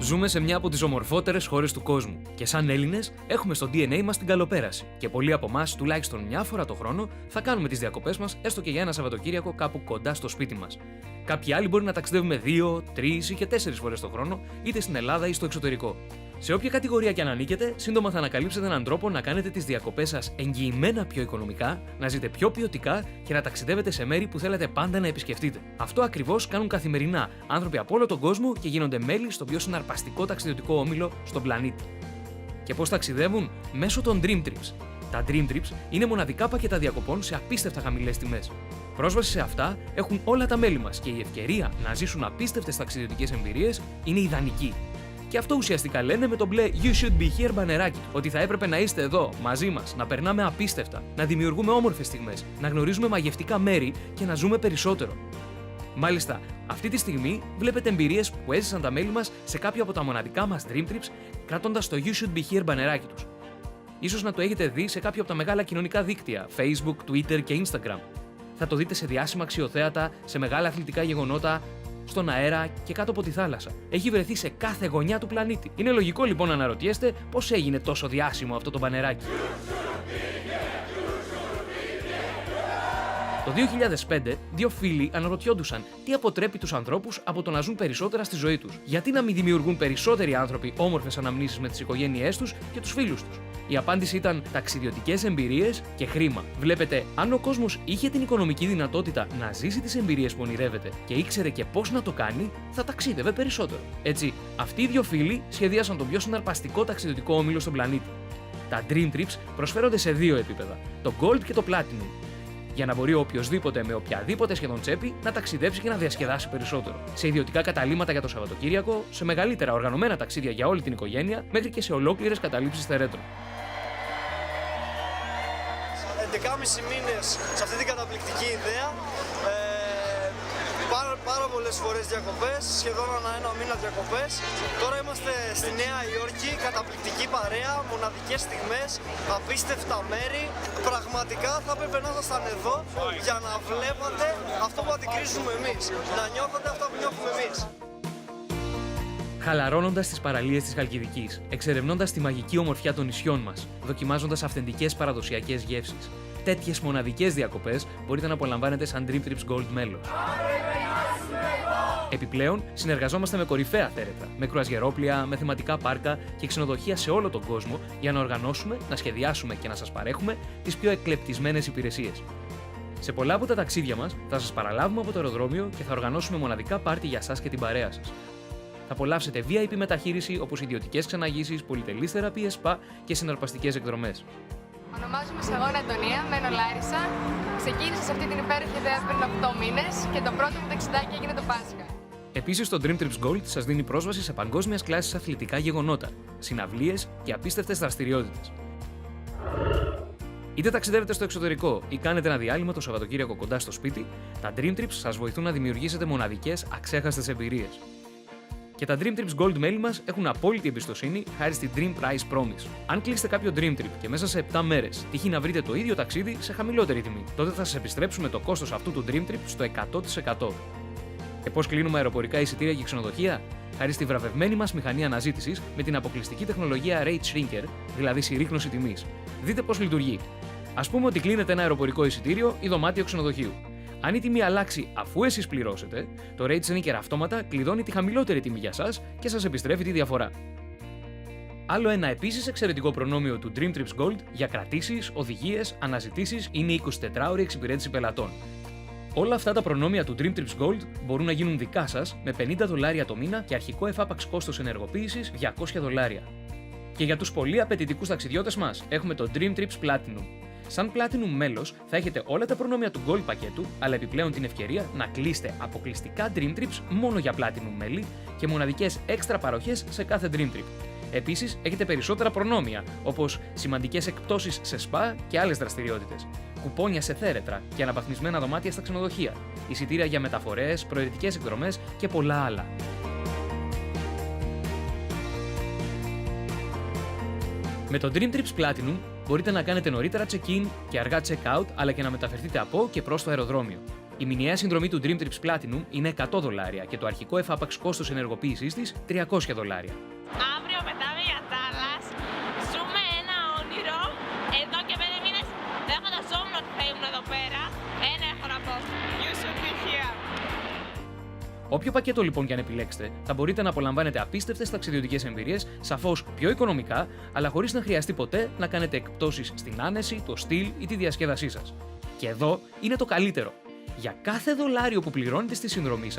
Ζούμε σε μια από τις ομορφότερες χώρες του κόσμου και σαν Έλληνες έχουμε στο DNA μας την καλοπέραση. Και πολλοί από εμάς, τουλάχιστον μια φορά το χρόνο, θα κάνουμε τις διακοπές μας έστω και για ένα Σαββατοκύριακο κάπου κοντά στο σπίτι μας. Κάποιοι άλλοι μπορεί να ταξιδεύουμε 2, 3 ή και 4 φορές το χρόνο, είτε στην Ελλάδα ή στο εξωτερικό. Σε όποια κατηγορία και αν ανήκετε, σύντομα θα ανακαλύψετε έναν τρόπο να κάνετε τις διακοπές σας εγγυημένα πιο οικονομικά, να ζείτε πιο ποιοτικά και να ταξιδεύετε σε μέρη που θέλετε πάντα να επισκεφτείτε. Αυτό ακριβώς κάνουν καθημερινά άνθρωποι από όλο τον κόσμο και γίνονται μέλη στο πιο συναρπαστικό ταξιδιωτικό όμιλο στον πλανήτη. Και πώς ταξιδεύουν? Μέσω των Dream Trips. Τα Dream Trips είναι μοναδικά πακέτα διακοπών σε απίστευτα χαμηλές τιμές. Πρόσβαση σε αυτά έχουν όλα τα μέλη μας και η ευκαιρία να ζήσουν απίστευτες ταξιδιωτικές εμπειρίες είναι ιδανική. Και αυτό ουσιαστικά λένε με το μπλε You should be here μπανεράκι, ότι θα έπρεπε να είστε εδώ μαζί μας, να περνάμε απίστευτα, να δημιουργούμε όμορφες στιγμές, να γνωρίζουμε μαγευτικά μέρη και να ζούμε περισσότερο. Μάλιστα, αυτή τη στιγμή βλέπετε εμπειρίες που έζησαν τα μέλη μας σε κάποιο από τα μοναδικά μας Dream Trips, κρατώντας το You should be here μπανεράκι τους. Ίσως να το έχετε δει σε κάποιο από τα μεγάλα κοινωνικά δίκτυα, Facebook, Twitter και Instagram. Θα το δείτε σε διάσημα αξιοθέατα, σε μεγάλα αθλητικά γεγονότα, στον αέρα και κάτω από τη θάλασσα. Έχει βρεθεί σε κάθε γωνιά του πλανήτη. Είναι λογικό λοιπόν να αναρωτιέστε πώς έγινε τόσο διάσημο αυτό το μπανεράκι. Το 2005, δύο φίλοι αναρωτιόντουσαν τι αποτρέπει τους ανθρώπους από το να ζουν περισσότερα στη ζωή τους. Γιατί να μην δημιουργούν περισσότεροι άνθρωποι όμορφες αναμνήσεις με τις οικογένειές τους και τους φίλους τους? Η απάντηση ήταν ταξιδιωτικές εμπειρίες και χρήμα. Βλέπετε, αν ο κόσμος είχε την οικονομική δυνατότητα να ζήσει τις εμπειρίες που ονειρεύεται και ήξερε και πώς να το κάνει, θα ταξίδευε περισσότερο. Έτσι, αυτοί οι δύο φίλοι σχεδίασαν τον πιο συναρπαστικό ταξιδιωτικό όμιλο στον πλανήτη. Τα Dream Trips προσφέρονται σε δύο επίπεδα, το Gold και το Platinum, για να μπορεί οποιοδήποτε με οποιαδήποτε σχεδόν τσέπη να ταξιδέψει και να διασκεδάσει περισσότερο. Σε ιδιωτικά καταλύματα για το Σαββατοκύριακο, σε μεγαλύτερα οργανωμένα ταξίδια για όλη την οικογένεια, μέχρι και σε ολόκληρες καταλήψεις θερέτρων. 11,5 μήνες σε αυτή την καταπληκτική ιδέα. Πάρα πολλές φορές διακοπές, σχεδόν ένα μήνα διακοπές. Τώρα είμαστε στη Νέα Υόρκη, καταπληκτική παρέα, μοναδικές στιγμές, απίστευτα μέρη. Πραγματικά θα έπρεπε να ήσασταν εδώ για να βλέπατε αυτό που αντικρίζουμε εμείς, να νιώθετε αυτό που νιώθουμε εμείς. Χαλαρώνοντας τις παραλίες της Χαλκιδικής, εξερευνώντας τη μαγική ομορφιά των νησιών μας, δοκιμάζοντας αυθεντικές παραδοσιακές γεύσεις. Τέτοιες μοναδικές διακοπές μπορείτε να απολαμβάνετε σαν Dream Trips Gold μέλος. Επιπλέον, συνεργαζόμαστε με κορυφαία θέρετρα, με κρουαζιερόπλια, με θεματικά πάρκα και ξενοδοχεία σε όλο τον κόσμο για να οργανώσουμε, να σχεδιάσουμε και να σας παρέχουμε τις πιο εκλεπτισμένες υπηρεσίες. Σε πολλά από τα ταξίδια μας θα σας παραλάβουμε από το αεροδρόμιο και θα οργανώσουμε μοναδικά πάρτι για σας και την παρέα σας. Θα απολαύσετε VIP μεταχείριση όπως ιδιωτικές ξεναγήσεις, πολυτελείς θεραπείες, σπα και συναρπαστικές εκδρομές. Ονομάζομαι Σαγόνα Αντωνία, μένω Λάρισα. Ξεκίνησα σε αυτή την υπέροχη ιδέα πριν 8 μήνες και το πρώτο μου ταξιδάκι έγινε το Πάσχα. Επίσης, το Dream Trips Gold σας δίνει πρόσβαση σε παγκόσμιας κλάσης αθλητικά γεγονότα, συναυλίες και απίστευτες δραστηριότητες. Είτε ταξιδεύετε στο εξωτερικό ή κάνετε ένα διάλειμμα το Σαββατοκύριακο κοντά στο σπίτι, τα Dream Trips σας βοηθούν να δημιουργήσετε μοναδικές, αξέχαστες εμπειρίες. Και τα Dream Trips Gold μέλη μας έχουν απόλυτη εμπιστοσύνη χάρη στη Dream Price Promise. Αν κλείσετε κάποιο Dream Trip και μέσα σε 7 μέρες τύχει να βρείτε το ίδιο ταξίδι σε χαμηλότερη τιμή, τότε θα σας επιστρέψουμε το κόστος αυτού του Dream Trip στο 100%. Και πώς κλείνουμε αεροπορικά εισιτήρια και ξενοδοχεία? Χάρη στη βραβευμένη μας μηχανή αναζήτησης με την αποκλειστική τεχνολογία Rate Shrinker, δηλαδή συρρίκνωση τιμής. Δείτε πώς λειτουργεί. Ας πούμε ότι κλείνετε ένα αεροπορικό εισιτήριο ή δωμάτιο ξενοδοχείου. Αν η τιμή αλλάξει αφού εσείς πληρώσετε, το Rate Shrinker αυτόματα κλειδώνει τη χαμηλότερη τιμή για σας και σας επιστρέφει τη διαφορά. Άλλο ένα επίσης εξαιρετικό προνόμιο του Dream Trips Gold για κρατήσεις, οδηγίες, αναζητήσεις είναι η 24ωρη εξυπηρέτηση πελατών. Όλα αυτά τα προνόμια του Dream Trips Gold μπορούν να γίνουν δικά σας με $50 το μήνα και αρχικό εφάπαξ κόστος ενεργοποίησης $200. Και για τους πολύ απαιτητικούς ταξιδιώτες μας έχουμε το Dream Trips Platinum. Σαν Platinum μέλος θα έχετε όλα τα προνόμια του Gold πακέτου, αλλά επιπλέον την ευκαιρία να κλείσετε αποκλειστικά Dream Trips μόνο για Platinum μέλη και μοναδικές έξτρα παροχές σε κάθε Dream Trip. Επίσης, έχετε περισσότερα προνόμια, όπως σημαντικές εκπτώσεις σε σπα και άλλες δραστηριότητες, κουπόνια σε θέρετρα και αναβαθμισμένα δωμάτια στα ξενοδοχεία, εισιτήρια για μεταφορές, προαιρετικές εκδρομές και πολλά άλλα. Με το Dream Trips Platinum μπορείτε να κάνετε νωρίτερα check-in και αργά check-out, αλλά και να μεταφερθείτε από και προς το αεροδρόμιο. Η μηνιαία συνδρομή του Dream Trips Platinum είναι $100 και το αρχικό εφάπαξ κόστος ενεργοποίησής της $300. Αύριο πετάμε για Τάλλας. Ζούμε ένα όνειρο. Εδώ και 5 μήνες δεν φανταζόμουν ότι θα ήμουν εδώ πέρα. Ένα έχω να πω. You should be here. Όποιο πακέτο λοιπόν και αν επιλέξετε, θα μπορείτε να απολαμβάνετε απίστευτες ταξιδιωτικές εμπειρίες, σαφώς πιο οικονομικά, αλλά χωρίς να χρειαστεί ποτέ να κάνετε εκπτώσεις στην άνεση, το στυλ ή τη διασκέδασή σας. Και εδώ είναι το καλύτερο. Για κάθε δολάριο που πληρώνετε στη συνδρομή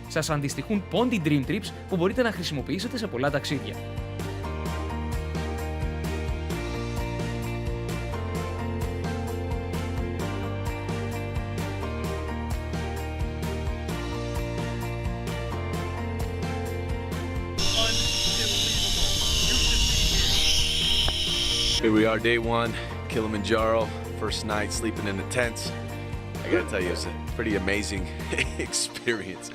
σας αντιστοιχούν πόντι Dream Trips που μπορείτε να χρησιμοποιήσετε σε πολλά ταξίδια. Here we are, day one, Kilimanjaro, first night sleeping in the tents. I gotta tell you, it's a pretty amazing experience.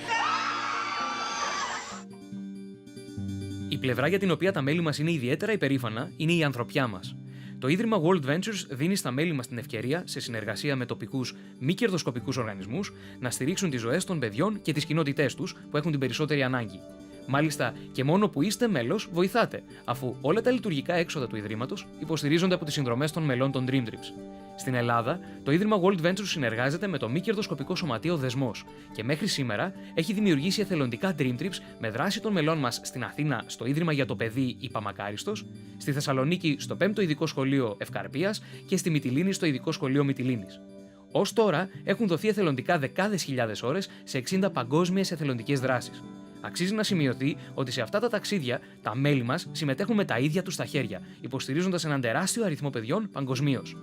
Η πλευρά για την οποία τα μέλη μας είναι ιδιαίτερα υπερήφανα είναι η ανθρωπιά μας. Το Ίδρυμα World Ventures δίνει στα μέλη μας την ευκαιρία, σε συνεργασία με τοπικούς μη κερδοσκοπικούς οργανισμούς, να στηρίξουν τις ζωές των παιδιών και τις κοινότητές τους που έχουν την περισσότερη ανάγκη. Μάλιστα, και μόνο που είστε μέλος, βοηθάτε, αφού όλα τα λειτουργικά έξοδα του Ιδρύματος υποστηρίζονται από τις συνδρομές των μελών των Dream Trips. Στην Ελλάδα, το Ίδρυμα World Ventures συνεργάζεται με το μη κερδοσκοπικό σωματείο Δεσμός και μέχρι σήμερα έχει δημιουργήσει εθελοντικά Dream Trips με δράση των μελών μας στην Αθήνα στο Ίδρυμα για το Παιδί Υπαμακάριστος, στη Θεσσαλονίκη στο 5ο Ειδικό Σχολείο Ευκαρπίας και στη Μυτιλήνη στο Ειδικό Σχολείο Μυτιλήνης. Ως τώρα έχουν δοθεί εθελοντικά δεκάδες χιλιάδες ώρες σε 60 παγκόσμιες εθελοντικές δράσεις. Αξίζει να σημειωθεί ότι σε αυτά τα ταξίδια τα μέλη μας συμμετέχουν με τα ίδια τους τα χέρια, υποστηρίζοντας έναν τεράστιο αριθμό παιδιών παγκοσμίως.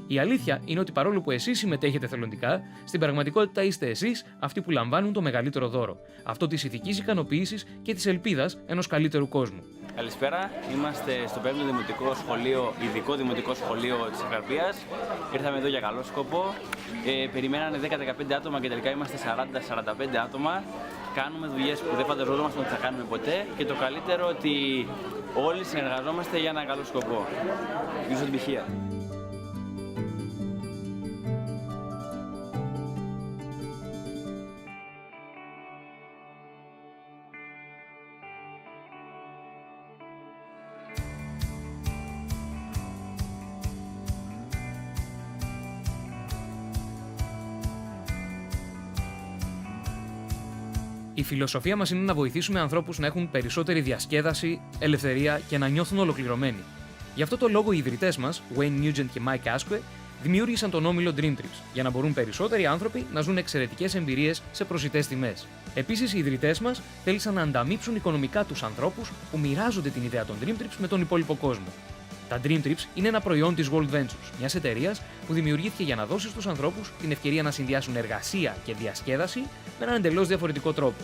Η αλήθεια είναι ότι παρόλο που εσείς συμμετέχετε θελοντικά, στην πραγματικότητα είστε εσείς αυτοί που λαμβάνουν το μεγαλύτερο δώρο, αυτό της ηθικής ικανοποίησης και της ελπίδας ενός καλύτερου κόσμου. Καλησπέρα, είμαστε στο 5ο Δημοτικό Σχολείο, Ειδικό Δημοτικό Σχολείο της Ευκαρπίας. Ήρθαμε εδώ για καλό σκοπό. Περιμένανε 10-15 άτομα και τελικά είμαστε 40-45 άτομα. Κάνουμε δουλειές που δεν φανταζόμασταν ότι θα κάνουμε ποτέ και το καλύτερο ότι όλοι συνεργαζόμαστε για ένα καλό σκοπό. You should be here. Η φιλοσοφία μας είναι να βοηθήσουμε ανθρώπους να έχουν περισσότερη διασκέδαση, ελευθερία και να νιώθουν ολοκληρωμένοι. Γι' αυτό το λόγο οι ιδρυτές μας, Wayne Nugent και Mike Asque, δημιούργησαν τον όμιλο Dream Trips, για να μπορούν περισσότεροι άνθρωποι να ζουν εξαιρετικές εμπειρίες σε προσιτές τιμές. Επίσης, οι ιδρυτές μας θέλησαν να ανταμείψουν οικονομικά τους ανθρώπους που μοιράζονται την ιδέα των Dream Trips με τον υπόλοιπο κόσμο. Τα Dream Trips είναι ένα προϊόν της World Ventures, μιας εταιρείας που δημιουργήθηκε για να δώσει στους ανθρώπους την ευκαιρία να συνδυάσουν εργασία και διασκέδαση με έναν εντελώς διαφορετικό τρόπο.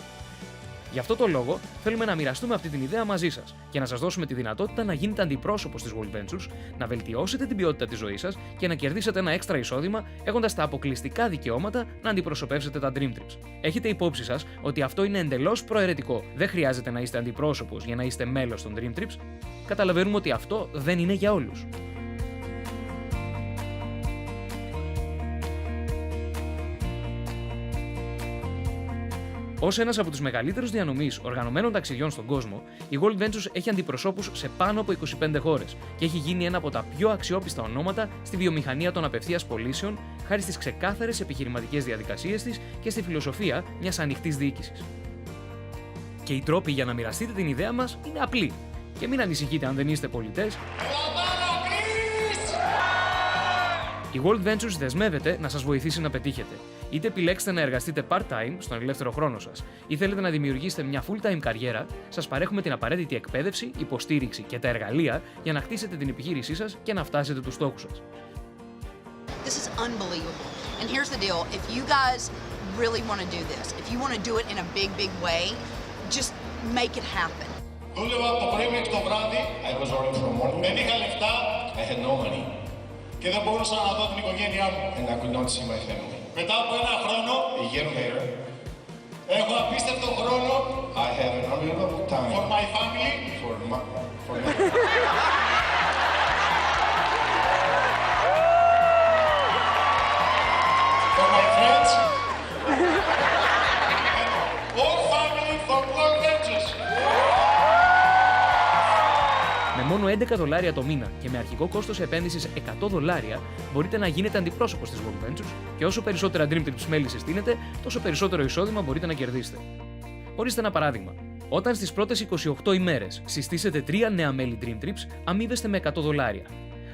Γι' αυτό το λόγο θέλουμε να μοιραστούμε αυτή την ιδέα μαζί σας και να σας δώσουμε τη δυνατότητα να γίνετε αντιπρόσωπος της World Ventures, να βελτιώσετε την ποιότητα της ζωής σας και να κερδίσετε ένα έξτρα εισόδημα έχοντας τα αποκλειστικά δικαιώματα να αντιπροσωπεύσετε τα Dream Trips. Έχετε υπόψη σας ότι αυτό είναι εντελώς προαιρετικό. Δεν χρειάζεται να είστε αντιπρόσωπος για να είστε μέλος των Dream Trips. Καταλαβαίνουμε ότι αυτό δεν είναι για όλους. Ως ένας από τους μεγαλύτερους διανομής οργανωμένων ταξιδιών στον κόσμο, η World Ventures έχει αντιπροσώπους σε πάνω από 25 χώρες και έχει γίνει ένα από τα πιο αξιόπιστα ονόματα στη βιομηχανία των απευθείας πωλήσεων, χάρη στις ξεκάθαρες επιχειρηματικές διαδικασίες της και στη φιλοσοφία μιας ανοιχτής διοίκησης. Και οι τρόποι για να μοιραστείτε την ιδέα μας είναι απλοί. Και μην ανησυχείτε αν δεν είστε πολιτές. Η World Ventures δεσμεύεται να σας βοηθήσει να πετύχετε. Είτε επιλέξετε να εργαστείτε part-time στον ελεύθερο χρόνο σας, ή θέλετε να δημιουργήσετε μια full-time καριέρα, σας παρέχουμε την απαραίτητη εκπαίδευση, υποστήριξη και τα εργαλεία για να χτίσετε την επιχείρησή σας και να φτάσετε τους στόχους σας. This is unbelievable. And here's the deal. If you guys really want to do this, if you want to do it in a big, big way, just make it happen. Δούλευα από το πρωί μέχρι το βράδυ. I was working from morning. Δεν είχα λεφτά. I had no money. Και δεν μπορούσα να δω την οικογένειά μου. And I could not see my family. Μετά από ένα χρόνο, a year later, έχω απίστευτο χρόνο. I have an unbelievable time. For my family. For my for my friends. $11 το μήνα και με αρχικό κόστος επένδυσης $100 μπορείτε να γίνετε αντιπρόσωπος της Gold Ventures και όσο περισσότερα Dream Trips μέλη συστήνετε, τόσο περισσότερο εισόδημα μπορείτε να κερδίσετε. Ορίστε ένα παράδειγμα. Όταν στις πρώτες 28 ημέρες συστήσετε 3 νέα μέλη Dream Trips, αμείβεστε με $100.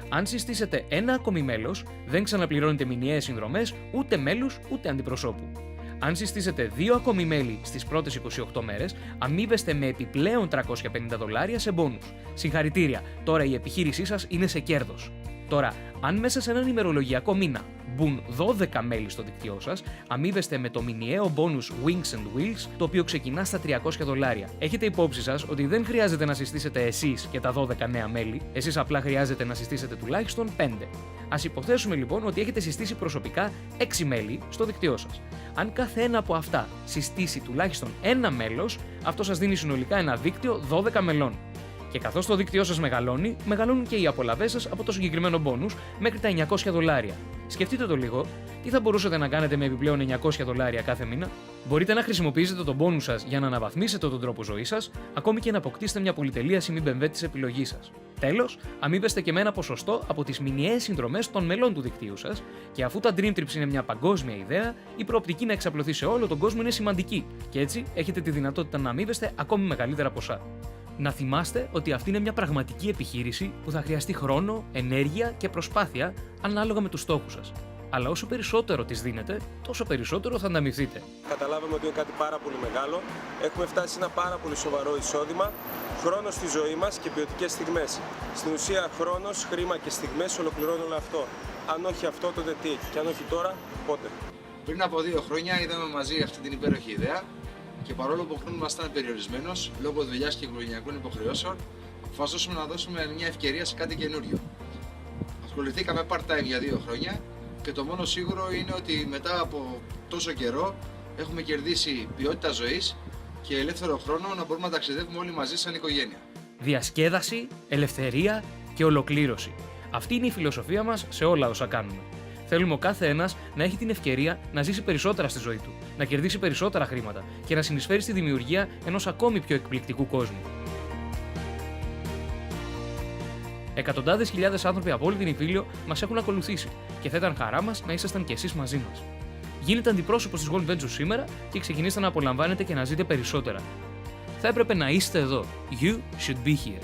Αν συστήσετε ένα ακόμη μέλος, δεν ξαναπληρώνετε μηνιαίες συνδρομές ούτε μέλους ούτε αντιπροσώπου. Αν συστήσετε 2 ακόμη μέλη στις πρώτες 28 μέρες, αμείβεστε με επιπλέον $350 σε μπόνους. Συγχαρητήρια, τώρα η επιχείρησή σας είναι σε κέρδος. Τώρα, αν μέσα σε έναν ημερολογιακό μήνα μπουν 12 μέλη στο δίκτυό σας, αμείβεστε με το μηνιαίο bonus Wings and Wheels, το οποίο ξεκινά στα $300. Έχετε υπόψη σας ότι δεν χρειάζεται να συστήσετε εσείς και τα 12 νέα μέλη, εσείς απλά χρειάζεται να συστήσετε τουλάχιστον 5. Ας υποθέσουμε λοιπόν ότι έχετε συστήσει προσωπικά 6 μέλη στο δίκτυό σας. Αν κάθε ένα από αυτά συστήσει τουλάχιστον ένα μέλος, αυτό σας δίνει συνολικά ένα δίκτυο 12 μελών. Και καθώς το δίκτυό σας μεγαλώνει, μεγαλώνουν και οι απολαβές σας από το συγκεκριμένο bonus μέχρι τα $900. Σκεφτείτε το λίγο, τι θα μπορούσατε να κάνετε με επιπλέον $900 κάθε μήνα? Μπορείτε να χρησιμοποιήσετε τον bonus σας για να αναβαθμίσετε τον τρόπο ζωής σας, ακόμη και να αποκτήσετε μια πολυτελή ασημή BMW της επιλογής σας. Τέλος, αμείβεστε και με ένα ποσοστό από τις μηνιαίες συνδρομές των μελών του δικτύου σας, και αφού τα Dream Trips είναι μια παγκόσμια ιδέα, η προοπτική να εξαπλωθεί σε όλο τον κόσμο είναι σημαντική, και έτσι έχετε τη δυνατότητα να αμείβεστε ακόμη μεγαλύτερα ποσά. Να θυμάστε ότι αυτή είναι μια πραγματική επιχείρηση που θα χρειαστεί χρόνο, ενέργεια και προσπάθεια ανάλογα με τους στόχους σας. Αλλά όσο περισσότερο τις δίνετε, τόσο περισσότερο θα ανταμοιφθείτε. Καταλάβαμε ότι είναι κάτι πάρα πολύ μεγάλο. Έχουμε φτάσει σε ένα πάρα πολύ σοβαρό εισόδημα, χρόνο στη ζωή μας και ποιοτικές στιγμές. Στην ουσία, χρόνος, χρήμα και στιγμές ολοκληρώνουν όλο αυτό. Αν όχι αυτό, τότε τι? Και αν όχι τώρα, πότε? Πριν από 2 χρόνια είδαμε μαζί αυτή την υπέροχη ιδέα. Και παρόλο που ο χρόνος μας ήταν περιορισμένος, λόγω δουλειάς και οικογενειακών υποχρεώσεων, αποφασίσαμε να δώσουμε μια ευκαιρία σε κάτι καινούριο. Ασχοληθήκαμε part-time για 2 χρόνια και το μόνο σίγουρο είναι ότι μετά από τόσο καιρό έχουμε κερδίσει ποιότητα ζωής και ελεύθερο χρόνο να μπορούμε να ταξιδεύουμε όλοι μαζί σαν οικογένεια. Διασκέδαση, ελευθερία και ολοκλήρωση. Αυτή είναι η φιλοσοφία μας σε όλα όσα κάνουμε. Θέλουμε ο κάθε ένας να έχει την ευκαιρία να ζήσει περισσότερα στη ζωή του, να κερδίσει περισσότερα χρήματα και να συνεισφέρει στη δημιουργία ενός ακόμη πιο εκπληκτικού κόσμου. Εκατοντάδες χιλιάδες άνθρωποι από όλη την Ιφίλιο μας έχουν ακολουθήσει και θα ήταν χαρά μας να ήσασταν κι εσείς μαζί μας. Γίνετε αντιπρόσωπος της Gold Ventures σήμερα και ξεκινήστε να απολαμβάνετε και να ζείτε περισσότερα. Θα έπρεπε να είστε εδώ. You should be here.